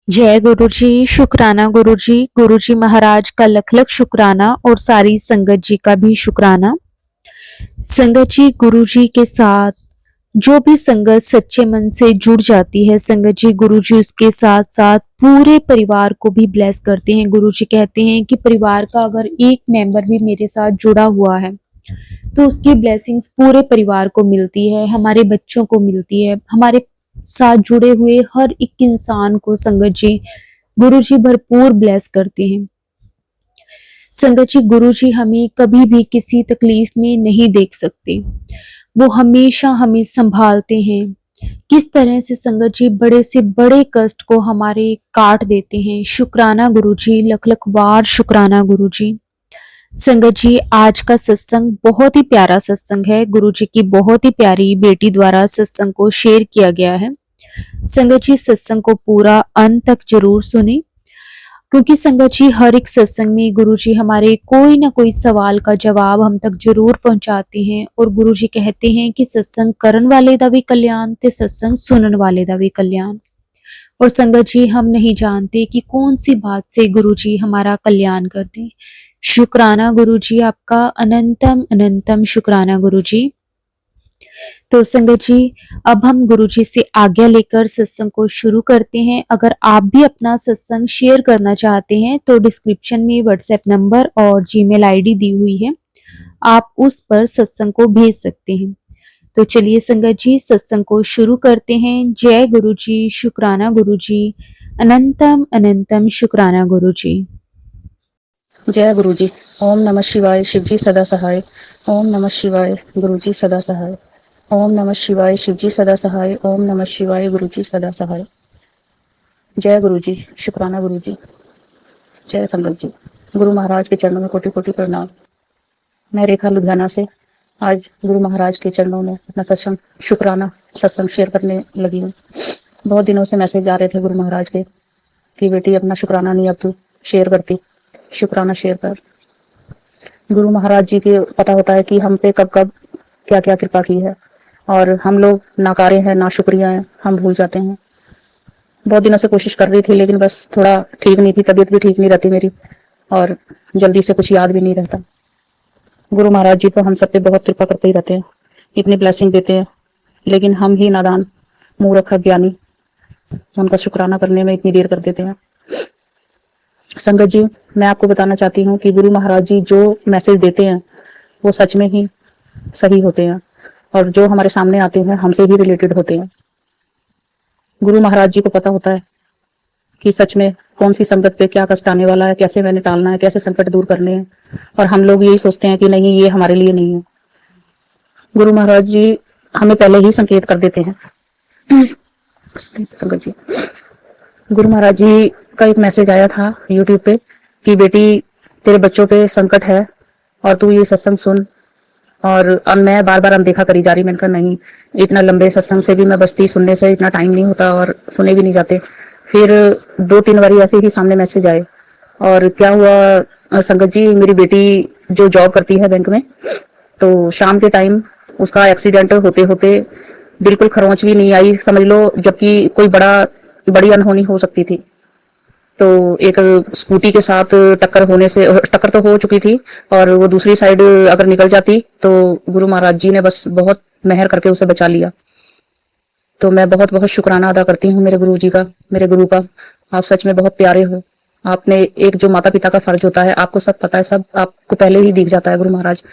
जय गुरु जी, शुक्राना गुरु जी। गुरु जी महाराज का लख लख शुक्राना और सारी संगत जी का भी शुक्राना। संगत जी, गुरु जी के साथ जो भी संगत सच्चे मन से जुड़ जाती है, संगत जी गुरु जी उसके साथ साथ पूरे परिवार को भी ब्लेस करते हैं। गुरु जी कहते हैं कि परिवार का अगर एक मेंबर भी मेरे साथ जुड़ा हुआ है तो उसकी ब्लेसिंग्स पूरे परिवार को मिलती है, हमारे बच्चों को मिलती है, हमारे साथ जुड़े हुए हर एक इंसान को संगत जी गुरु जी भरपूर ब्लेस करते हैं। संगत जी, गुरु जी हमें कभी भी किसी तकलीफ में नहीं देख सकते, वो हमेशा हमें संभालते हैं। किस तरह से संगत जी बड़े से बड़े कष्ट को हमारे काट देते हैं। शुक्राना गुरु जी, लख लख बार शुक्राना गुरु जी। संगत जी, आज का सत्संग बहुत ही प्यारा सत्संग है। गुरु जी की बहुत ही प्यारी बेटी द्वारा सत्संग को शेयर किया गया है। संगत जी, सत्संग को पूरा अंत तक जरूर सुने, क्योंकि संगत जी हर एक सत्संग में गुरु जी हमारे कोई ना कोई सवाल का जवाब हम तक जरूर पहुंचाते हैं। और गुरु जी कहते हैं कि सत्संग करन वाले दा भी कल्याण ते सत्संग सुनन वाले दा भी कल्याण। और संगत जी, हम नहीं जानते कि कौन सी बात से गुरु जी हमारा कल्याण कर दें। शुक्राना गुरु जी, आपका अनंतम अनंतम शुक्राना गुरु जी। तो संगत जी, अब हम गुरु जी से आज्ञा लेकर सत्संग को शुरू करते हैं। अगर आप भी अपना सत्संग शेयर करना चाहते हैं तो डिस्क्रिप्शन में व्हाट्सएप नंबर और जीमेल आईडी दी हुई है, आप उस पर सत्संग को भेज सकते हैं। तो चलिए संगत जी, सत्संग को शुरू करते हैं। जय गुरु जी, शुक्राना गुरु जी, अनंतम अनंतम शुक्राना गुरु जी। जय गुरु जी। ओम नमः शिवाय, शिव जी सदा सहाय। ओम नमः शिवाय, गुरु जी सदा सहाय। ओम नमः शिवाय, शिव जी सदा सहाय। ओम नमः शिवाय, गुरु जी सदा सहाय। जय गुरु जी, शुक्राना गुरु जी। जय संगत जी, गुरु महाराज के चरणों में कोटि कोटि प्रणाम। मैं रेखा लुधियाना से आज गुरु महाराज के चरणों में अपना शुक्राना सत्संग शेयर करने लगी हूँ। बहुत दिनों से मैसेज आ रहे थे गुरु महाराज के कि बेटी अपना शुक्राना नहीं अब तू शेयर करती, शुक्राना शेयर कर। गुरु महाराज जी के पता होता है कि हम पे कब कब क्या क्या कृपा की है, और हम लोग नाकारे हैं, ना शुक्रिया है, हम भूल जाते हैं। बहुत दिनों से कोशिश कर रही थी, लेकिन बस थोड़ा ठीक नहीं थी, तबीयत भी ठीक नहीं रहती मेरी, और जल्दी से कुछ याद भी नहीं रहता। गुरु महाराज जी तो हम सब पे बहुत कृपा करते ही रहते हैं, इतनी ब्लेसिंग देते हैं, लेकिन हम ही नादान, मूर्ख, ज्ञानी उनका शुक्राना करने में इतनी देर कर देते हैं। संगत जी, मैं आपको बताना चाहती हूँ कि गुरु महाराज जी जो मैसेज देते हैं वो सच में ही सही होते हैं, और जो हमारे सामने आते हैं हमसे ही रिलेटेड होते हैं। गुरु महाराज जी को पता होता है कि सच में कौन सी संकट पे क्या कष्ट आने वाला है, कैसे मैंने टालना है, कैसे संकट दूर करने हैं, और हम लोग यही सोचते हैं कि नहीं, ये हमारे लिए नहीं है। गुरु महाराज जी हमें पहले ही संकेत कर देते हैं। संगत जी, गुरु महाराज जी का एक मैसेज आया था यूट्यूब पे कि बेटी तेरे बच्चों पे संकट है और तू ये सत्संग सुन। और अब मैं बार बार अनदेखा करी जा रही। मैंने कहा नहीं, इतना लंबे सत्संग से भी मैं बचती, सुनने से इतना टाइम नहीं होता और सुने भी नहीं जाते। फिर 2-3 बारी ऐसे ही सामने मैसेज आए, और क्या हुआ संगत जी, मेरी बेटी जो जॉब करती है बैंक में, तो शाम के टाइम उसका एक्सीडेंट होते होते बिल्कुल खरोंच भी नहीं आई, समझ लो, जबकि कोई बड़ी अनहोनी हो सकती थी। तो एक स्कूटी के साथ टक्कर तो हो चुकी थी, और वो दूसरी साइड अगर निकल जाती तो गुरु महाराज जी ने बस बहुत मेहर करके उसे बचा लिया। तो मैं बहुत बहुत शुक्राना अदा करती हूँ मेरे गुरु जी का, मेरे गुरु का। आप सच में बहुत प्यारे हो। आपने एक जो माता पिता का फर्ज होता है, आपको सब पता है, सब आपको पहले ही दिख जाता है। गुरु महाराज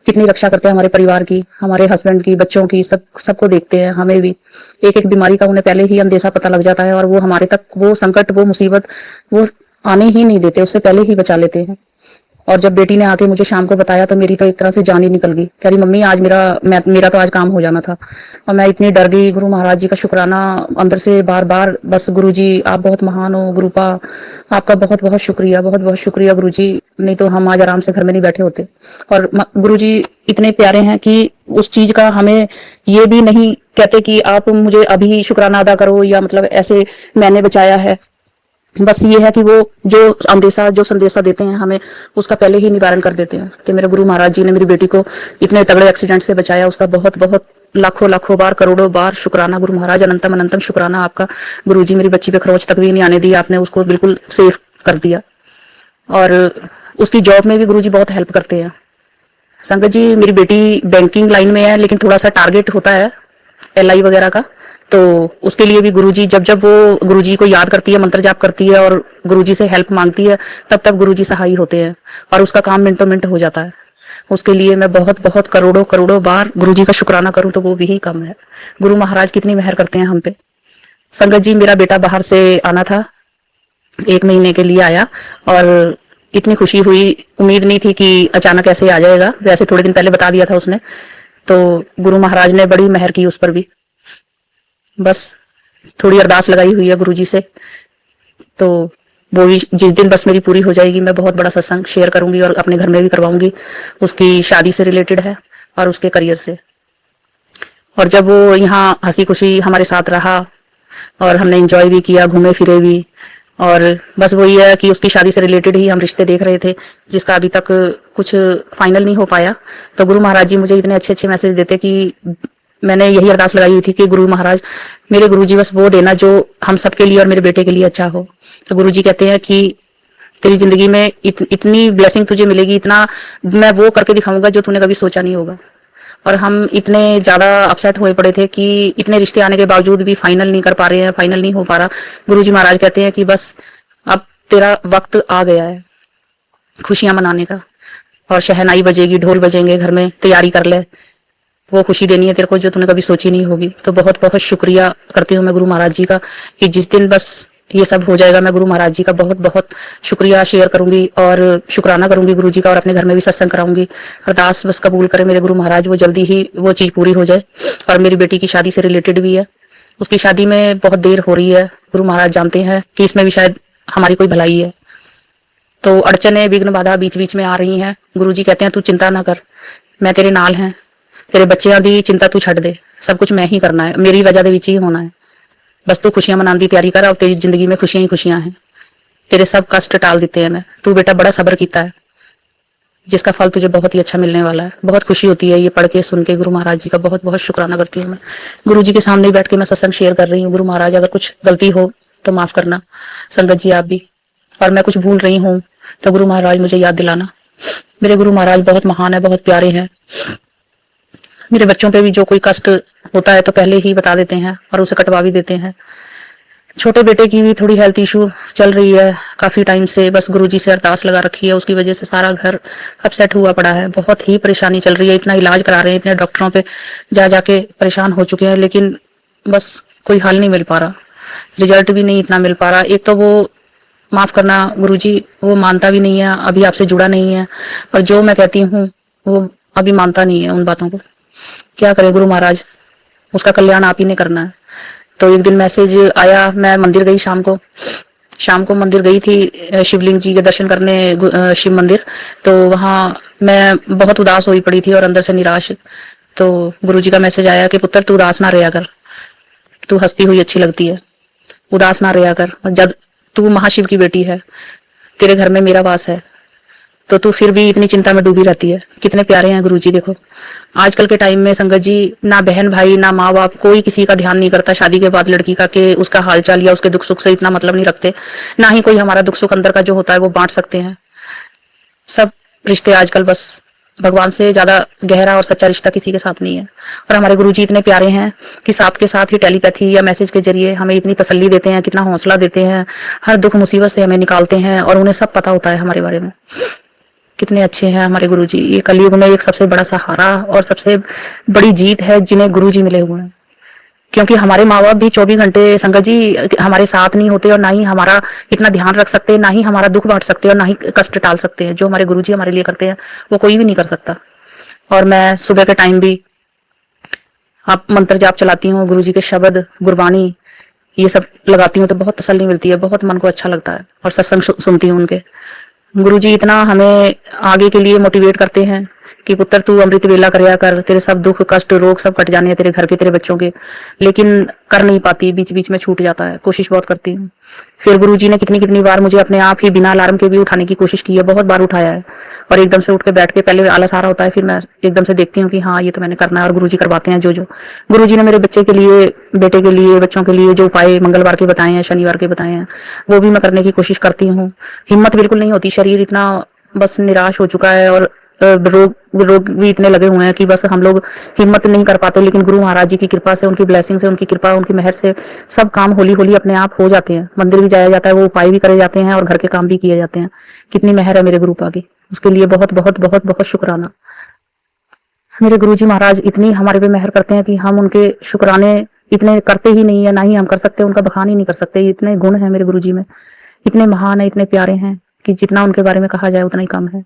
कितनी रक्षा करते हैं हमारे परिवार की, हमारे हस्बैंड की, बच्चों की, सबको देखते हैं। हमें भी एक एक बीमारी का उन्हें पहले ही अंदेशा पता लग जाता है, और वो हमारे तक वो संकट, वो मुसीबत वो आने ही नहीं देते, उससे पहले ही बचा लेते हैं। और जब बेटी ने आके मुझे शाम को बताया तो मेरी तो एक तरह से जान ही निकल गई। कह रही मम्मी, आज मेरा तो आज काम हो जाना था, और मैं इतनी डर गई। गुरु महाराज जी का शुक्राना अंदर से बार बार, बस गुरु जी आप बहुत महान हो, गुरुपा आपका बहुत बहुत शुक्रिया, बहुत बहुत शुक्रिया गुरु जी, नहीं तो हम आज आराम से घर में नहीं बैठे होते। और गुरु जी इतने प्यारे हैं कि उस चीज का हमें ये भी नहीं कहते कि आप मुझे अभी शुक्राना अदा करो, या मतलब ऐसे मैंने बचाया है। बस ये है कि वो जो संदेशा देते हैं हमें, उसका पहले ही निवारण कर देते हैं। कि मेरे गुरु महाराज जी ने मेरी बेटी को इतने तगड़े एक्सीडेंट से बचाया, उसका बहुत बहुत लाखों लाखों बार, करोड़ों बार शुक्राना गुरु महाराज, अनंतम अनंतम शुक्राना आपका। गुरुजी मेरी बच्ची पे खरोच तक भी नहीं आने दी, आपने उसको बिल्कुल सेफ कर दिया। और उसकी जॉब में भी गुरुजी बहुत हेल्प करते हैं। संगत जी, मेरी बेटी बैंकिंग लाइन में है, लेकिन थोड़ा सा टारगेट होता है LI वगैरह का, तो उसके लिए भी गुरुजी जब जब वो गुरुजी को याद करती है, मंत्र जाप करती है और गुरुजी से हेल्प मांगती है, तब तब गुरुजी सहाय होते हैं और उसका काम मिनटों मिनट हो जाता है। उसके लिए मैं बहुत बहुत करोड़ों करोड़ों बार गुरुजी का शुक्राना करूं तो वो भी कम है। गुरु महाराज कितनी मेहर करते हैं हम पे। संगत जी, मेरा बेटा बाहर से आना था, 1 महीने के लिए आया और इतनी खुशी हुई, उम्मीद नहीं थी कि अचानक ऐसे आ जाएगा। वैसे थोड़े दिन पहले बता दिया था उसने, तो गुरु महाराज ने बड़ी मेहर की उस पर भी। बस थोड़ी अरदास लगाई हुई है गुरुजी से, तो वो भी जिस दिन बस मेरी पूरी हो जाएगी, मैं बहुत बड़ा सत्संग शेयर करूंगी और अपने घर में भी करवाऊंगी। उसकी शादी से रिलेटेड है और उसके करियर से। और जब वो यहाँ हंसी खुशी हमारे साथ रहा और हमने एंजॉय भी किया, घूमे फिरे भी, और बस वही है कि उसकी शादी से रिलेटेड ही हम रिश्ते देख रहे थे, जिसका अभी तक कुछ फाइनल नहीं हो पाया। तो गुरु महाराज जी मुझे इतने अच्छे अच्छे मैसेज देते कि मैंने यही अरदास लगाई हुई थी कि गुरु महाराज, मेरे गुरु जी बस वो देना जो हम सबके लिए और मेरे बेटे के लिए अच्छा हो। तो गुरु जी कहते हैं कि तेरी जिंदगी में इतनी ब्लेसिंग तुझे मिलेगी, इतना मैं वो करके दिखाऊंगा जो तूने कभी सोचा नहीं होगा। और हम इतने ज्यादा अपसेट हुए पड़े थे कि इतने रिश्ते आने के बावजूद भी फाइनल नहीं कर पा रहे हैं, फाइनल नहीं हो पा रहा। गुरुजी महाराज कहते हैं कि बस अब तेरा वक्त आ गया है खुशियां मनाने का, और शहनाई बजेगी, ढोल बजेंगे घर में, तैयारी कर ले, वो खुशी देनी है तेरे को जो तूने कभी सोची नहीं होगी। तो बहुत बहुत शुक्रिया करती हूँ मैं गुरु महाराज जी का कि जिस दिन बस ये सब हो जाएगा, मैं गुरु महाराज जी का बहुत बहुत शुक्रिया शेयर करूंगी और शुक्राना करूंगी गुरु जी का, और अपने घर में भी सत्संग कराऊंगी। अरदास बस कबूल करें मेरे गुरु महाराज, वो जल्दी ही वो चीज पूरी हो जाए। और मेरी बेटी की शादी से रिलेटेड भी है, उसकी शादी में बहुत देर हो रही है। गुरु महाराज जानते हैं कि इसमें भी शायद हमारी कोई भलाई है, तो अड़चने विघ्न बाधा बीच बीच में आ रही हैं। गुरु जी कहते हैं तू चिंता ना कर, मैं तेरे नाल हैं, तेरे बच्चों की चिंता तू छड़ दे, सब कुछ मैं ही करना है, मेरी वजह ਦੇ ਵਿੱਚ ही होना है। बस तू खुशियां मनाने की तैयारी कर, और तेरी जिंदगी में खुशियां ही खुशियां हैं। तेरे सब कष्ट टाल देते हैं मैं, तू बेटा बड़ा सब्र किया है, जिसका फल तुझे बहुत ही अच्छा मिलने वाला है। बहुत खुशी होती है ये पढ़ के सुन के। गुरु महाराज जी का बहुत बहुत शुक्राना करती हूँ मैं। गुरु जी के सामने बैठ के मैं सत्संग शेयर कर रही हूँ। गुरु महाराज, अगर कुछ गलती हो तो माफ करना, संगत जी आप भी, और मैं कुछ भूल रही हूँ तो गुरु महाराज मुझे याद दिलाना। मेरे गुरु महाराज बहुत महान है, बहुत प्यारे हैं। मेरे बच्चों पे भी जो कोई कष्ट होता है तो पहले ही बता देते हैं और उसे कटवा भी देते हैं। छोटे बेटे की भी थोड़ी हेल्थ इशू चल रही है काफी टाइम से, बस गुरुजी से अरदास लगा रखी है, उसकी वजह से सारा घर अपसेट हुआ पड़ा है। बहुत ही परेशानी चल रही है, इतना इलाज करा रहे हैं, इतने डॉक्टरों पे जा जाके परेशान हो चुके हैं, लेकिन बस कोई हल नहीं मिल पा रहा, रिजल्ट भी नहीं इतना मिल पा रहा। एक तो वो, माफ करना गुरुजी, वो मानता भी नहीं है, अभी आपसे जुड़ा नहीं है, और जो मैं कहती हूँ वो अभी मानता नहीं है उन बातों को। क्या करे गुरु महाराज, उसका कल्याण आप ही ने करना है। तो एक दिन मैसेज आया, मैं मंदिर गई शाम को मंदिर गई थी शिवलिंग जी के दर्शन करने, शिव मंदिर। तो वहां मैं बहुत उदास हुई पड़ी थी और अंदर से निराश। तो गुरुजी का मैसेज आया कि पुत्र तू उदास ना रहा कर, तू हंसती हुई अच्छी लगती है, उदास ना रहा कर, जब तू महाशिव की बेटी है, तेरे घर में मेरा वास है, तो तू फिर भी इतनी चिंता में डूबी रहती है। कितने प्यारे हैं गुरुजी। देखो आजकल के टाइम में संगत जी, ना बहन भाई ना माँ बाप, कोई किसी का ध्यान नहीं करता शादी के बाद लड़की का, कि उसका हालचाल या उसके दुख सुख से इतना मतलब नहीं रखते। ना ही कोई हमारा दुख सुख अंदर का जो होता है वो बांट सकते हैं। सब रिश्ते आजकल बस भगवान से ज्यादा गहरा और सच्चा रिश्ता किसी के साथ नहीं है। और हमारे गुरुजी इतने प्यारे हैं कि साथ के साथ ही टेलीपैथी या मैसेज के जरिए हमें इतनी तसल्ली देते हैं, कितना हौसला देते हैं, हर दुख मुसीबत से हमें निकालते हैं, और उन्हें सब पता होता है हमारे बारे में। कितने अच्छे हैं हमारे गुरुजी। ये कलयुग में एक सबसे बड़ा सहारा और सबसे बड़ी जीत है जिन्हें गुरुजी मिले हुए हैं। क्योंकि हमारे माँ बाप भी 24 घंटे संगत जी हमारे साथ नहीं होते, और ना ही हमारा इतना ध्यान रख सकते, ना ही हमारा दुख बांट सकते, और ना ही कष्ट टाल सकते हैं। जो हमारे गुरुजी हमारे लिए करते हैं वो कोई भी नहीं कर सकता। और मैं सुबह के टाइम भी आप मंत्र जाप चलाती हूँ, गुरुजी के शब्द, गुरबानी, ये सब लगाती हूँ तो बहुत तसल्ली मिलती है, बहुत मन को अच्छा लगता है। और सत्संग सुनती हूँ उनके। गुरुजी इतना हमें आगे के लिए मोटिवेट करते हैं कि पुत्र तू अमृत वेला करया कर, तेरे सब दुख कष्ट रोग सब कट जाने हैं तेरे घर के तेरे बच्चों के, लेकिन कर नहीं पाती, बीच बीच में छूट जाता है। कोशिश बहुत करती हूँ। फिर गुरुजी ने कितनी कितनी बार मुझे अपने आप ही बिना अलार्म के भी उठाने की कोशिश की है, बहुत बार उठाया है, और एकदम से उठ के बैठ के पहले आलस आ रहा होता है, फिर मैं एकदम से देखती हूँ कि हाँ ये तो मैंने करना है, और गुरुजी करवाते हैं। जो जो गुरुजी ने मेरे बच्चे के लिए, बेटे के लिए, बच्चों के लिए जो उपाय मंगलवार के बताए हैं, शनिवार के बताए हैं, वो भी मैं करने की कोशिश करती हूँ। हिम्मत बिल्कुल नहीं होती, शरीर इतना बस निराश हो चुका है, और रोग रोग भी इतने लगे हुए हैं कि बस हम लोग हिम्मत नहीं कर पाते। लेकिन गुरु महाराज जी की कृपा से, उनकी ब्लेसिंग से, उनकी कृपा, उनकी मेहर से सब काम होली होली अपने आप हो जाते हैं। मंदिर भी जाया जाता है, वो उपाय भी करे जाते हैं, और घर के काम भी किए जाते हैं। कितनी मेहर है मेरे गुरु पाक की, उसके लिए बहुत बहुत बहुत बहुत शुक्राना। मेरे गुरुजी महाराज इतनी हमारे पे मेहर करते हैं कि हम उनके शुक्राने इतने करते ही नहीं है, ना ही हम कर सकते, उनका बखान ही नहीं कर सकते। इतने गुण है मेरे गुरुजी में, इतने महान है, इतने प्यारे हैं कि जितना उनके बारे में कहा जाए उतना ही कम है।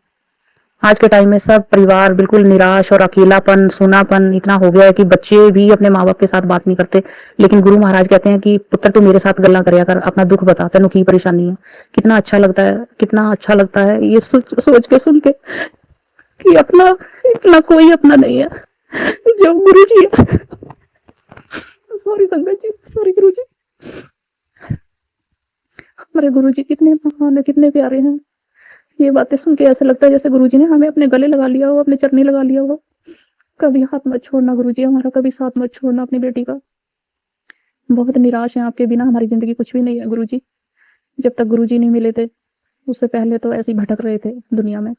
आज के टाइम में सब परिवार बिल्कुल निराश और अकेलापन, सूनापन इतना हो गया है कि बच्चे भी अपने माँ बाप के साथ बात नहीं करते। लेकिन गुरु महाराज कहते हैं कि पुत्र तू मेरे साथ गल्ला करया कर, अपना दुख बता, तेनू की परेशानी है। कितना अच्छा लगता है, कितना अच्छा लगता है ये सोच के, सुन के कि अपना इतना कोई अपना नहीं है जो गुरु जी है। सॉरी संगत जी, सॉरी गुरु जी। हमारे गुरु जी कितने महान है, कितने प्यारे हैं। ये बातें सुन के ऐसा लगता है जैसे गुरुजी ने हमें अपने गले लगा लिया हो, अपने चरनी लगा लिया हो। कभी हाथ मत छोड़ना गुरुजी हमारा, कभी साथ मत छोड़ना अपनी बेटी का। बहुत निराश है, आपके बिना हमारी जिंदगी कुछ भी नहीं है गुरुजी। जब तक गुरुजी नहीं मिले थे, उससे पहले तो ऐसे ही भटक रहे थे दुनिया में,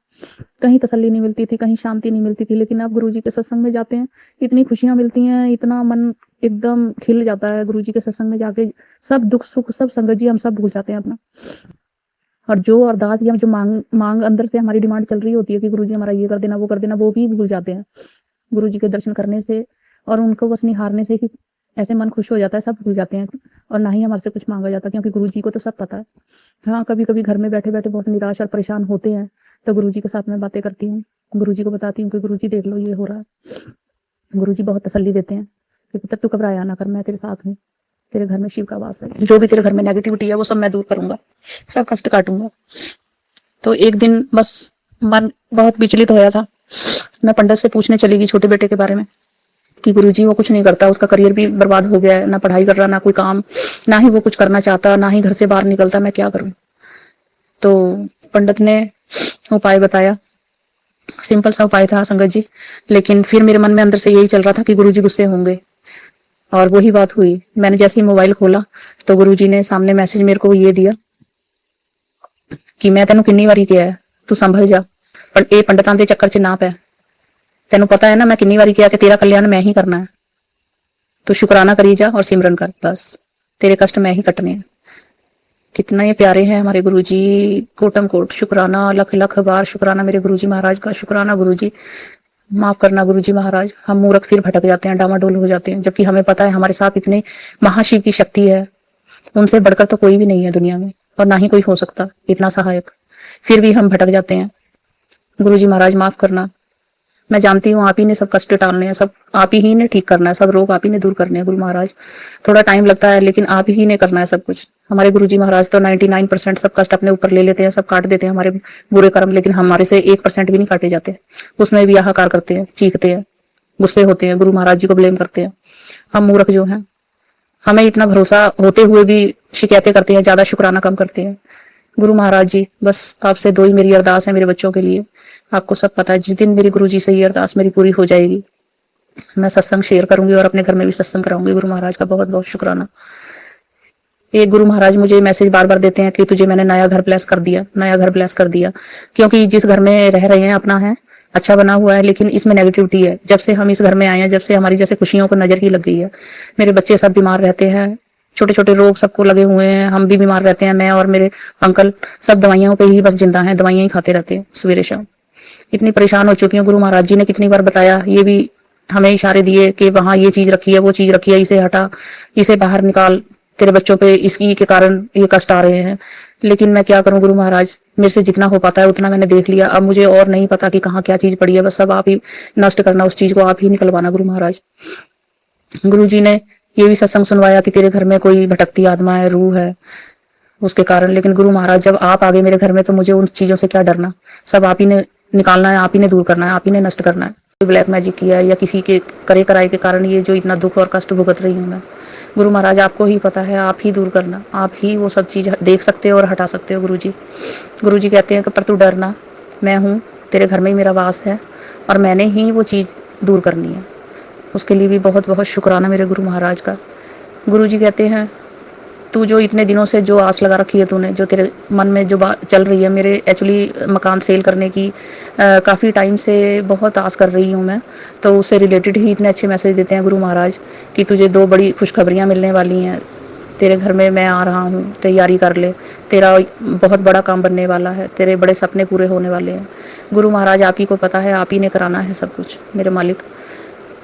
कहीं तसल्ली नहीं मिलती थी, कहीं शांति नहीं मिलती थी। लेकिन अब गुरुजी के सत्संग में जाते हैं, इतनी खुशियां मिलती हैं, इतना मन एकदम खिल जाता है गुरुजी के सत्संग में जाके। सब दुख सुख सब संगत जी हम सब भूल जाते हैं अपना, और जो अरदास या जो मांग अंदर से हमारी डिमांड चल रही होती है कि गुरुजी हमारा ये कर देना, वो कर देना, वो भी भूल जाते हैं गुरुजी के दर्शन करने से, और उनको बस निहारने से ही ऐसे मन खुश हो जाता है, सब भूल जाते हैं। और ना ही हमारे से कुछ मांगा जाता, क्योंकि गुरुजी को तो सब पता है। हाँ, कभी कभी घर में बैठे बैठे बहुत निराश और परेशान होते हैं, तो गुरुजी के साथ में बातें करती हूँ, गुरुजी को बताती हूँ कि गुरुजी देख लो ये हो रहा है। गुरुजी बहुत तसल्ली देते हैं कि पुत्र तू घबराया ना कर, मैं तेरे साथ हूँ, तेरे घर में शिव का वास है, जो भी तेरे घर में नेगेटिविटी है वो सब मैं दूर करूंगा, सब कष्ट काटूंगा। तो एक दिन बस मन बहुत विचलित होया था, मैं पंडित से पूछने चली गई छोटे बेटे के बारे में कि गुरुजी वो कुछ नहीं करता, उसका करियर भी बर्बाद हो गया है, ना पढ़ाई कर रहा, ना कोई काम, ना ही वो कुछ करना चाहता, ना ही घर से बाहर निकलता, मैं क्या करूं। तो पंडित ने उपाय बताया, सिंपल सा उपाय था संगत जी, लेकिन फिर मेरे मन में अंदर से यही चल रहा था कि गुरुजी गुस्से होंगे, और वही बात हुई। मैंने जैसे ही मोबाइल खोला तो गुरुजी ने सामने मैसेज मेरे को ये दिया कि मैं तेनू किन्नी वारी कहा है तू संभल जा, पर ए पंडितां दे चक्कर च ना पै, तेनू पता है ना मैं किन्नी बारी कहा कि तेरा कल्याण मैं ही करना है, तू शुक्राना करी जा और सिमरन कर, बस तेरे कष्ट मैं ही कटने हैं। कितना ये प्यारे हैं हमारे गुरुजी, कोटम कोट शुक्राना, लख लख बार शुक्राना मेरे गुरुजी महाराज का। शुक्राना गुरुजी, माफ करना गुरुजी महाराज, हम मूर्ख फिर भटक जाते हैं, डामाडोल हो जाते हैं, जबकि हमें पता है हमारे साथ इतने महाशिव की शक्ति है, उनसे बढ़कर तो कोई भी नहीं है दुनिया में, और ना ही कोई हो सकता इतना सहायक, फिर भी हम भटक जाते हैं। गुरुजी महाराज माफ करना, मैं जानती हूँ आप ही ने सब कष्ट टालने हैं, सब आप ही ने ठीक करना है, सब रोग आप ही ने दूर करने हैं गुरु महाराज। थोड़ा टाइम लगता है लेकिन आप ही ने करना है सब कुछ। हमारे गुरुजी महाराज तो 99% सब कष्ट अपने ऊपर ले लेते हैं, सब काट देते हैं हमारे बुरे कर्म, लेकिन हमारे से 1% भी नहीं काटे जाते, उसमें भी हाहाकार करते हैं, चीखते हैं, गुस्से होते हैं, गुरु महाराज जी को ब्लेम करते हैं। हम मूर्ख जो हैं, हमें इतना भरोसा होते हुए भी शिकायतें करते हैं, ज्यादा शुक्राना कम करते हैं। गुरु महाराज जी बस आपसे दो ही मेरी अरदास है मेरे बच्चों के लिए, आपको सब पता है, जिस दिन मेरी गुरुजी से ये अरदास मेरी पूरी हो जाएगी, मैं सत्संग शेयर करूंगी और अपने घर में भी सत्संग कराऊंगी। गुरु महाराज का बहुत बहुत शुक्राना। एक गुरु महाराज मुझे मैसेज बार बार देते हैं कि तुझे मैंने नया घर ब्लेस कर दिया, नया घर ब्लेस कर दिया, क्योंकि जिस घर में रह रहे हैं अपना है, अच्छा बना हुआ है, लेकिन इसमें नेगेटिविटी है। जब से हम इस घर में आए हैं, जब से हमारी जैसे खुशियों को नजर ही लग गई है, मेरे बच्चे सब बीमार रहते हैं, छोटे छोटे रोग सबको लगे हुए हैं, हम भी बीमार रहते हैं, मैं और मेरे अंकल सब दवाइयों पे ही बस जिंदा हैं, दवाइयां ही खाते रहते हैं सवेरे शाम। इतनी परेशान हो चुकी हूँ। गुरु महाराज जी ने कितनी बार बताया, ये भी हमें इशारे दिए कि वहां ये चीज रखी है, वो चीज रखी है, इसे हटा, इसे बाहर निकाल, तेरे बच्चों पे इसकी के कारण ये कष्ट आ रहे हैं। लेकिन मैं क्या करूं गुरु महाराज, मेरे से जितना हो पाता है उतना मैंने देख लिया, अब मुझे और नहीं पता कि कहाँ क्या चीज पड़ी है, बस सब आप ही नष्ट करना, उस चीज को आप ही निकलवाना गुरु महाराज। गुरु जी ने ये भी सत्संग सुनवाया कि तेरे घर में कोई भटकती आत्मा है, रूह है, उसके कारण। लेकिन गुरु महाराज जब आप आ गए मेरे घर में तो मुझे उन चीजों से क्या डरना, सब आप ही ने निकालना है, आप ही ने दूर करना है, आप ही ने नष्ट करना है। ब्लैक मैजिक किया है या किसी के करे कराए के कारण ये जो इतना दुख और कष्ट भुगत रही हूँ मैं, गुरु महाराज आपको ही पता है, आप ही दूर करना, आप ही वो सब चीज़ देख सकते हो और हटा सकते हो गुरु जी। गुरु जी कहते हैं कि पर तू डरना, मैं हूँ, तेरे घर में ही मेरा वास है और मैंने ही वो चीज़ दूर करनी है। उसके लिए भी बहुत बहुत शुक्राना मेरे गुरु महाराज का। गुरु जी कहते हैं तू जो इतने दिनों से जो आस लगा रखी है तूने, जो तेरे मन में जो बात चल रही है, मेरे एक्चुअली मकान सेल करने की काफ़ी टाइम से बहुत आस कर रही हूँ मैं, तो उससे रिलेटेड ही इतने अच्छे मैसेज देते हैं गुरु महाराज कि तुझे 2 बड़ी खुशखबरियाँ मिलने वाली हैं, तेरे घर में मैं आ रहा हूँ, तैयारी कर ले, तेरा बहुत बड़ा काम बनने वाला है, तेरे बड़े सपने पूरे होने वाले हैं। गुरु महाराज आप ही को पता है, आप ही ने कराना है सब कुछ मेरे मालिक।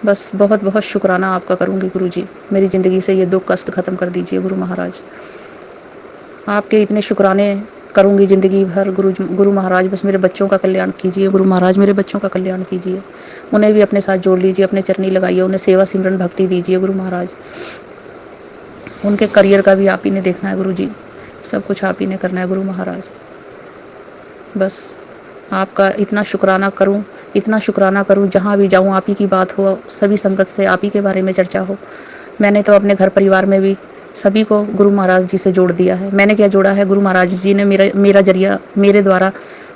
बस बहुत बहुत शुक्राना आपका करूँगी गुरु जी, मेरी ज़िंदगी से ये दुख कष्ट ख़त्म कर दीजिए गुरु महाराज। आपके इतने शुक्राने करूँगी ज़िंदगी भर गुरु महाराज। बस मेरे बच्चों का कल्याण कीजिए गुरु महाराज, मेरे बच्चों का कल्याण कीजिए, उन्हें भी अपने साथ जोड़ लीजिए, अपने चरनी लगाइए, उन्हें सेवा सिमरन भक्ति दीजिए गुरु महाराज। उनके करियर का भी आप ही ने देखना है गुरु जी, सब कुछ आप ही ने करना है गुरु महाराज। बस आपका इतना शुक्राना करूं, इतना शुक्राना करूं, जहाँ भी जाऊं आप ही की बात हो, सभी संगत से आप ही के बारे में चर्चा हो। मैंने तो अपने घर परिवार में भी सभी को गुरु महाराज जी से जोड़ दिया है। मैंने क्या जोड़ा है, गुरु महाराज जी ने मेरा मेरा जरिया, मेरे द्वारा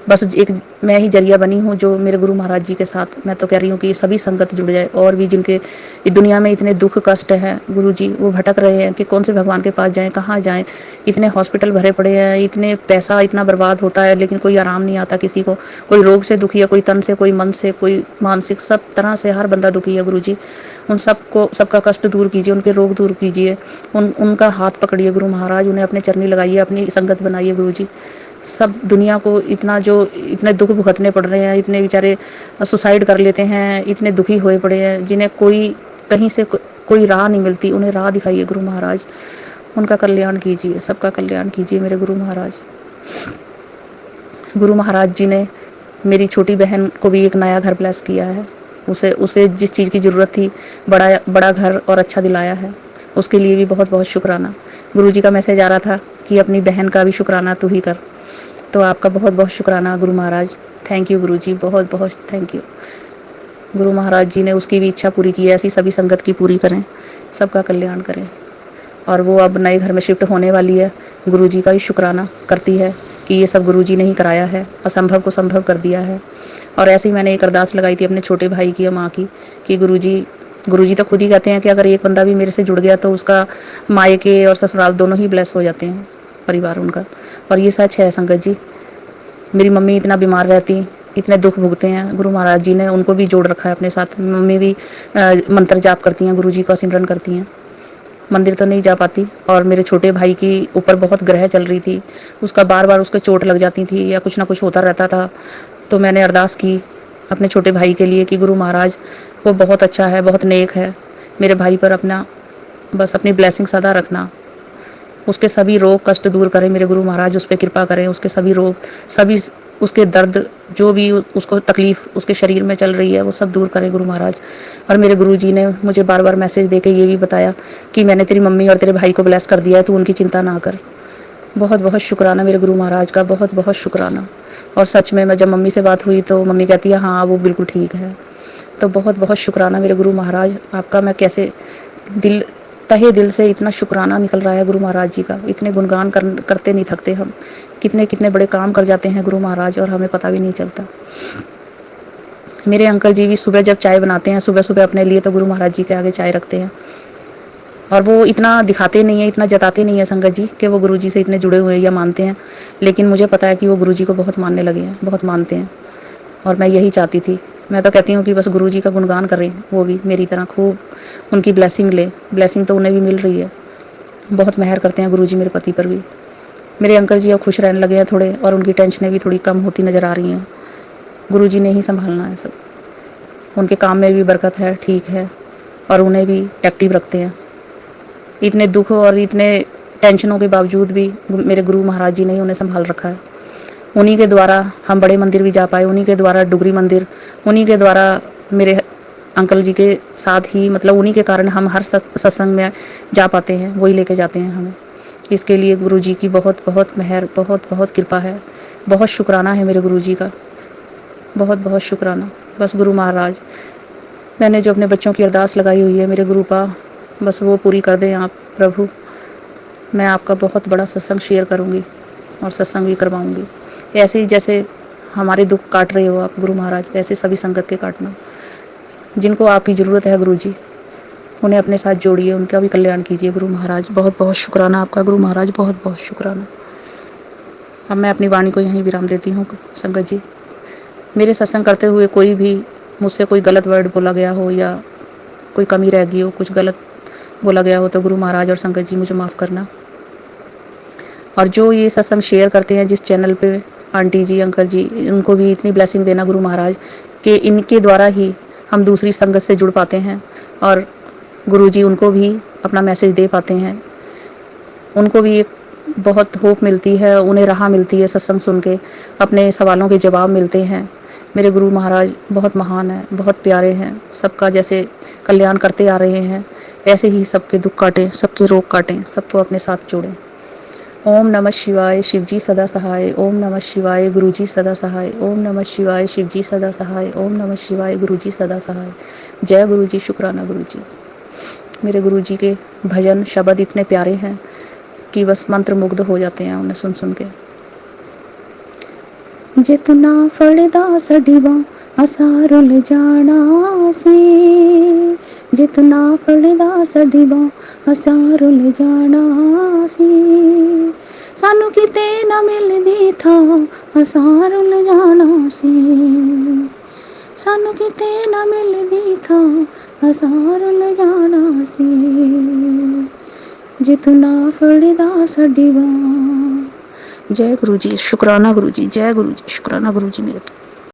बस एक मैं ही जरिया बनी हूँ जो मेरे गुरु महाराज जी के साथ, मैं तो कह रही हूँ कि सभी संगत जुड़ जाए और भी जिनके इस दुनिया में इतने दुख कष्ट हैं गुरु जी, वो भटक रहे हैं कि कौन से भगवान के पास जाएं, कहाँ जाएं, इतने हॉस्पिटल भरे पड़े हैं, इतने पैसा इतना बर्बाद होता है लेकिन कोई आराम नहीं आता किसी को, कोई रोग से दुखी है, कोई तन से, कोई मन से, कोई मानसिक, सब तरह से हर बंदा दुखी है गुरु जी। उन सबको सबका कष्ट दूर कीजिए, उनके रोग दूर कीजिए, उनका हाथ पकड़िए गुरु महाराज, उन्हें अपने चरनी लगाइए, अपनी संगत बनाइए गुरु जी। सब दुनिया को इतना जो इतने दुख भुगतने पड़ रहे हैं, इतने बेचारे सुसाइड कर लेते हैं, इतने दुखी हुए पड़े हैं, जिन्हें कोई कहीं से कोई राह नहीं मिलती, उन्हें राह दिखाइए गुरु महाराज, उनका कल्याण कीजिए, सबका कल्याण कीजिए मेरे गुरु महाराज। गुरु महाराज जी ने मेरी छोटी बहन को भी एक नया घर ब्लेस किया है, उसे उसे जिस चीज़ की ज़रूरत थी, बड़ा बड़ा घर और अच्छा दिलाया है, उसके लिए भी बहुत बहुत शुक्राना। गुरु जी का मैसेज आ रहा था कि अपनी बहन का भी शुक्राना तू ही कर, तो आपका बहुत बहुत शुक्राना गुरु महाराज। थैंक यू गुरु जी, बहुत बहुत थैंक यू। गुरु महाराज जी ने उसकी भी इच्छा पूरी की है, ऐसी सभी संगत की पूरी करें, सबका कल्याण करें। और वो अब नए घर में शिफ्ट होने वाली है, गुरु जी का भी शुक्राना करती है कि ये सब गुरु जी ने ही कराया है, असंभव को संभव कर दिया है। और ऐसे ही मैंने एक अरदास लगाई थी अपने छोटे भाई की या माँ की कि गुरु जी तो खुद ही कहते हैं कि अगर एक बंदा भी मेरे से जुड़ गया तो उसका मायके और ससुराल दोनों ही ब्लेस हो जाते हैं, परिवार उनका। और ये सच है संगत जी। मेरी मम्मी इतना बीमार रहती, इतने दुख भुगते हैं, गुरु महाराज जी ने उनको भी जोड़ रखा है अपने साथ। मम्मी भी मंत्र जाप करती हैं, गुरु जी का सिमरन करती हैं, मंदिर तो नहीं जा पाती। और मेरे छोटे भाई की ऊपर बहुत ग्रह चल रही थी, उसका बार बार उसको चोट लग जाती थी या कुछ ना कुछ होता रहता था, तो मैंने अरदास की अपने छोटे भाई के लिए कि गुरु महाराज वो बहुत अच्छा है, बहुत नेक है, मेरे भाई पर अपना बस अपनी ब्लेसिंग सदा रखना, उसके सभी रोग कष्ट दूर करें मेरे गुरु महाराज, उस पर कृपा करें, उसके सभी रोग, सभी उसके दर्द, जो भी उसको तकलीफ़ उसके शरीर में चल रही है वो सब दूर करें गुरु महाराज। और मेरे गुरु जी ने मुझे बार बार मैसेज देके ये भी बताया कि मैंने तेरी मम्मी और तेरे भाई को ब्लेस कर दिया है, तू उनकी चिंता ना कर। बहुत बहुत शुक्राना मेरे गुरु महाराज का, बहुत बहुत शुक्राना। और सच में मैं जब मम्मी से बात हुई तो मम्मी कहती है हाँ वो बिल्कुल ठीक है। तो बहुत बहुत शुक्राना मेरे गुरु महाराज आपका। मैं कैसे तहे दिल से इतना शुक्राना निकल रहा है गुरु महाराज जी का, इतने गुणगान करते नहीं थकते हम, कितने कितने बड़े काम कर जाते हैं गुरु महाराज और हमें पता भी नहीं चलता। मेरे अंकल जी भी सुबह जब चाय बनाते हैं, सुबह सुबह अपने लिए, तो गुरु महाराज जी के आगे चाय रखते हैं। और वो इतना दिखाते नहीं है, इतना जताते नहीं है संगत जी कि वो गुरु जी से इतने जुड़े हुए हैं या मानते हैं, लेकिन मुझे पता है कि वो गुरु जी को बहुत मानने लगे हैं, बहुत मानते हैं। और मैं यही चाहती थी, मैं तो कहती हूँ कि बस गुरु जी का गुणगान करें, वो भी मेरी तरह खूब उनकी ब्लेसिंग ले। ब्लेसिंग तो उन्हें भी मिल रही है, बहुत मेहर करते हैं गुरु जी मेरे पति पर भी। मेरे अंकल जी अब खुश रहने लगे हैं थोड़े, और उनकी टेंशनें भी थोड़ी कम होती नज़र आ रही हैं। गुरु जी ने ही संभालना है सब, उनके काम में भी बरकत है, ठीक है, और उन्हें भी एक्टिव रखते हैं। इतने दुख और इतने टेंशनों के बावजूद भी मेरे गुरु महाराज जी ने ही उन्हें संभाल रखा है। उन्हीं के द्वारा हम बड़े मंदिर भी जा पाए, उन्हीं के द्वारा डुगरी मंदिर, उन्हीं के द्वारा मेरे अंकल जी के साथ ही, मतलब उन्हीं के कारण हम हर सत्संग में जा पाते हैं, वही लेके जाते हैं हमें। इसके लिए गुरु जी की बहुत बहुत मेहर, बहुत बहुत कृपा है, बहुत शुक्राना है मेरे गुरु जी का। बहुत बहुत शुक्राना। बस गुरु महाराज, मैंने जो अपने बच्चों की अरदास लगाई हुई है मेरे गुरु पा, बस वो पूरी कर दें आप प्रभु। मैं आपका बहुत बड़ा सत्संग शेयर करूँगी और सत्संग भी करवाऊँगी। ऐसे ही जैसे हमारे दुख काट रहे हो आप गुरु महाराज, ऐसे सभी संगत के काटना। जिनको आपकी ज़रूरत है गुरु जी, उन्हें अपने साथ जोड़िए, उनका भी कल्याण कीजिए गुरु महाराज। बहुत बहुत शुक्राना आपका गुरु महाराज, बहुत बहुत शुक्राना। अब मैं अपनी वाणी को यहीं विराम देती हूँ संगत जी। मेरे सत्संग करते हुए कोई भी मुझसे कोई गलत वर्ड बोला गया हो या कोई कमी रह गई हो, कुछ गलत बोला गया हो तो गुरु महाराज और संगत जी मुझे माफ़ करना। और जो ये सत्संग शेयर करते हैं जिस चैनल पे, आंटी जी अंकल जी, इनको भी इतनी ब्लेसिंग देना गुरु महाराज कि इनके द्वारा ही हम दूसरी संगत से जुड़ पाते हैं और गुरु जी उनको भी अपना मैसेज दे पाते हैं। उनको भी एक बहुत होप मिलती है, उन्हें राह मिलती है सत्संग सुन के, अपने सवालों के जवाब मिलते हैं। मेरे गुरु महाराज बहुत महान हैं, बहुत प्यारे हैं, सबका जैसे कल्याण करते आ रहे हैं ऐसे ही सबके दुख काटें, सबके रोग काटें, सबको अपने साथ जोड़ें। ओम नमः शिवाय, शिवजी सदा सहाय। ओम नमः शिवाय, गुरुजी सदा सहाय। ओम नमः शिवाय, शिवजी सदा सहाय। ओम नमः शिवाय, गुरुजी सदा सहाय। जय गुरुजी, शुक्राना गुरुजी। मेरे गुरुजी के भजन शब्द इतने प्यारे हैं कि बस मंत्र मुग्ध हो जाते हैं उन्हें सुन सुन के। जितना फड़दा सडिवा असारुल जाना सी, जितना फड़दा सडिवा असारुल जाना सी, सानू किते ना मिलदी था असारुल जाना सी, सानू किते ना मिलदी था असारुल जाना सी, जितना फड़दा सडिवा। जय गुरु जी, शुक्राना गुरु जी, जय गुरु जी, शुक्राना गुरु जी मेरे।